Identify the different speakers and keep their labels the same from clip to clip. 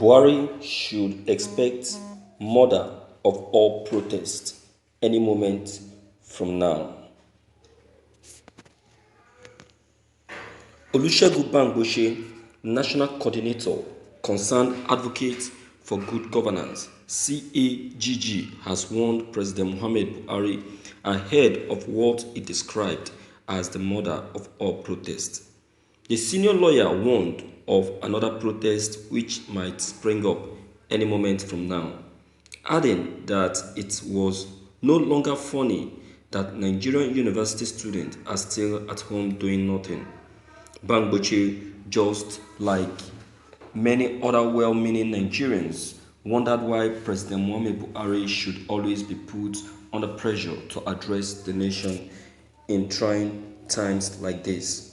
Speaker 1: Buhari should expect murder of all protests any moment from now. Olusegun Bangbose, National Coordinator, Concerned Advocate for Good Governance (CAGG), has warned President Muhammadu Buhari ahead of what he described as the murder of all protests. The senior lawyer warned of another protest which might spring up any moment from now, adding that it was no longer funny that Nigerian university students are still at home doing nothing. Bangbose, just like many other well-meaning Nigerians, wondered why President Muhammadu Buhari should always be put under pressure to address the nation in trying times like this.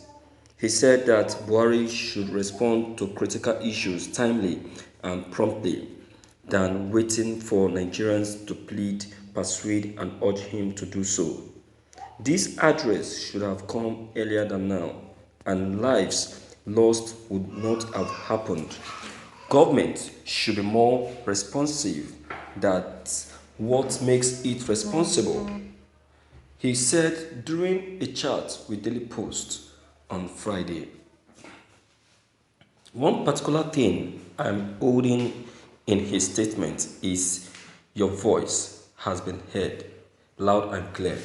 Speaker 1: He said that Buhari should respond to critical issues timely and promptly than waiting for Nigerians to plead, persuade, and urge him to do so. This address should have come earlier than now, and lives lost would not have happened. Government should be more responsive. That's what makes it responsible, he said during a chat with Daily Post on Friday. One particular thing I'm holding in his statement is your voice has been heard loud and clear.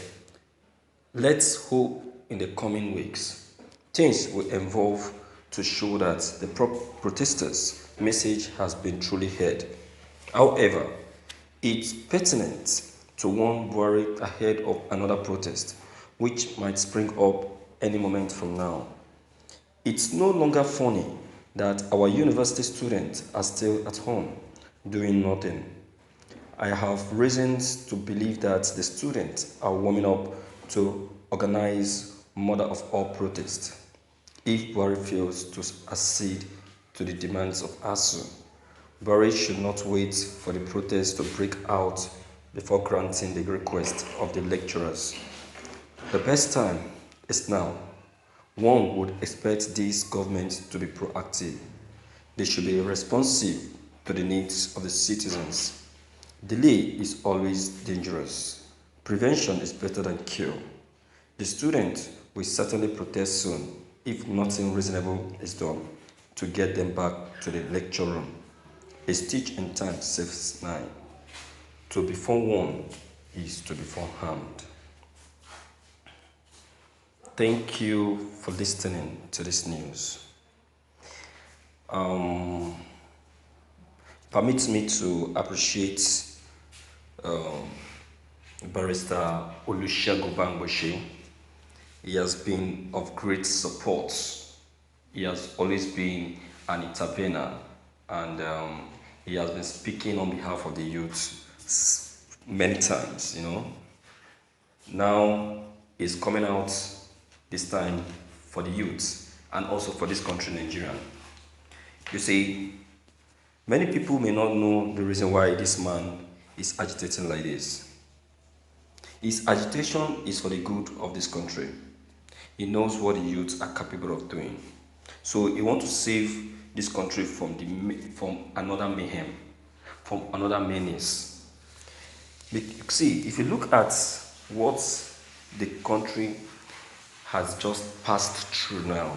Speaker 1: Let's hope in the coming weeks things will evolve to show that the protesters' message has been truly heard. However, it's pertinent to warn Buhari ahead of another protest, which might spring up any moment from now. It's no longer funny that our university students are still at home doing nothing. I have reasons to believe that the students are warming up to organize murder of all protests if Buhari fails to accede to the demands of ASU. Buhari should not wait for the protests to break out before granting the request of the lecturers. The best time is now. One would expect this government to be proactive. They should be responsive to the needs of the citizens. Delay is always dangerous. Prevention is better than cure. The students will certainly protest soon if nothing reasonable is done to get them back to the lecture room. A stitch in time saves nine. To be forewarned is to be forearmed. Thank you for listening to this news. Permit me to appreciate Barrister Olusegun Bangbose. He has been of great support. He has always been an intervener, and he has been speaking on behalf of the youth many times, Now he's coming out this time for the youth and also for this country, Nigeria. You see, many people may not know the reason why this man is agitating like this. His agitation is for the good of this country. He knows what the youth are capable of doing. So he wants to save this country from another mayhem, from another menace. See, if you look at what the country has just passed through now,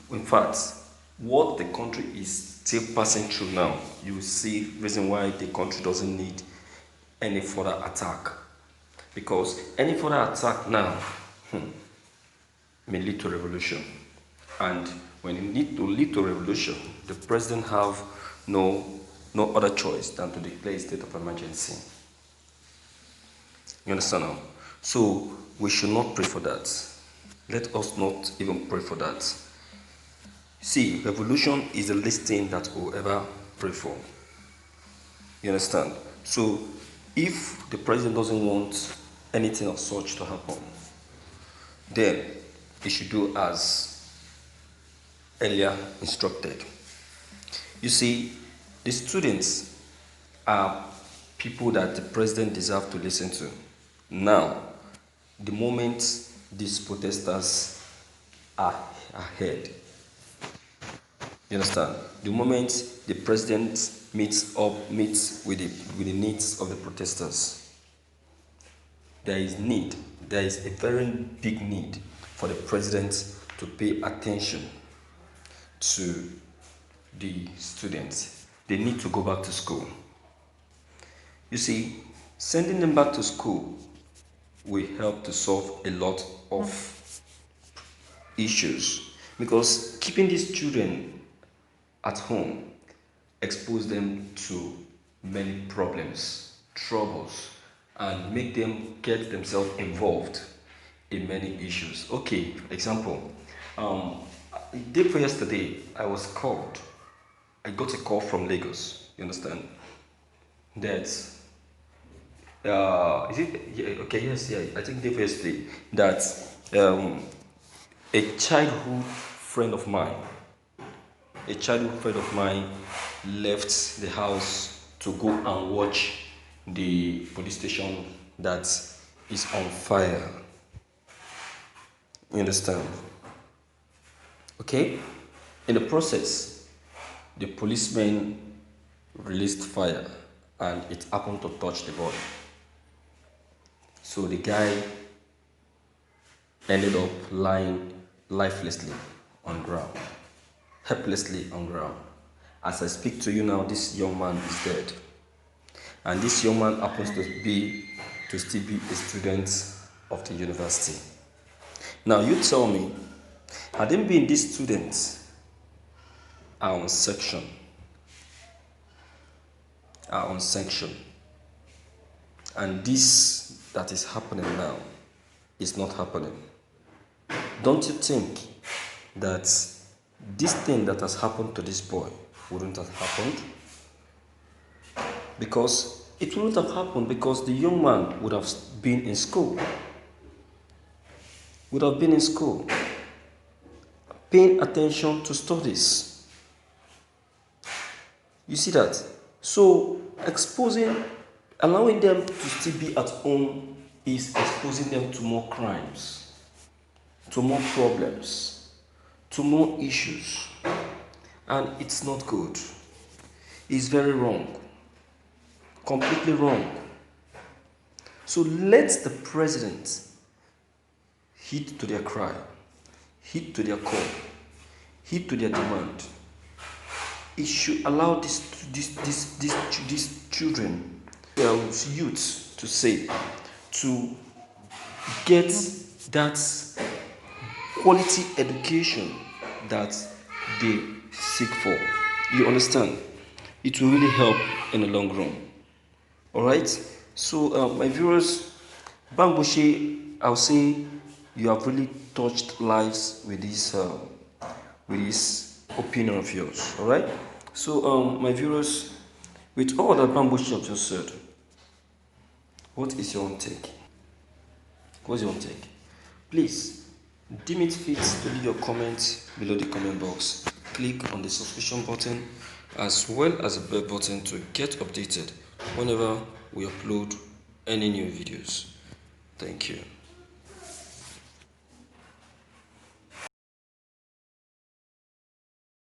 Speaker 1: in fact, what the country is still passing through now, you will see reason why the country doesn't need any further attack. Because any further attack now may lead to revolution. And when you need to lead to revolution, the president have no other choice than to declare a state of emergency. You understand now? So we should not pray for that. Let us not even pray for that. See, revolution is the least thing that we'll ever pray for. You understand? So if the president doesn't want anything of such to happen, then he should do as earlier instructed. You see, the students are people that the president deserves to listen to. Now, the moment these protesters are ahead, You understand? The moment the president meets with the needs of the protesters, there is need. There is a very big need for the president to pay attention to the students. They need to go back to school. You see, sending them back to school will help to solve a lot of issues, because keeping these children at home expose them to many problems, troubles, and make them get themselves involved in many issues. Okay, example, day before yesterday, I was called. I got a call from Lagos. You understand? That is it? Yeah, okay, yes, yeah. I think day before yesterday that a childhood friend of mine, left the house to go and watch the police station that is on fire. You understand? Okay? In the process, the policemen released fire and it happened to touch the boy. So the guy ended up lying lifelessly on ground, helplessly on ground. As I speak to you now, this young man is dead. And this young man happens to still be a student of the university. Now you tell me, had them been these students are on section, and this that is happening now is not happening, don't you think that this thing that has happened to this boy wouldn't have happened? Because it wouldn't have happened because the young man would have been in school. Paying attention to studies. You see that? So allowing them to still be at home is exposing them to more crimes, to more problems, to more issues. And it's not good. It's very wrong. Completely wrong. So let the president heed to their cry, heed to their call, heed to their demand. It should allow these children, youths to get that quality education that they seek for. You understand? It will really help in the long run. All right. So, my viewers, Bangboche, I'll say you have really touched lives with this opinion of yours. All right. So, my viewers, with all that Bangboche have just said, what is your own take? What's your own take? Please, deem it fit to leave your comments below the comment box. Click on the subscription button as well as the bell button to get updated whenever we upload any new videos. Thank you.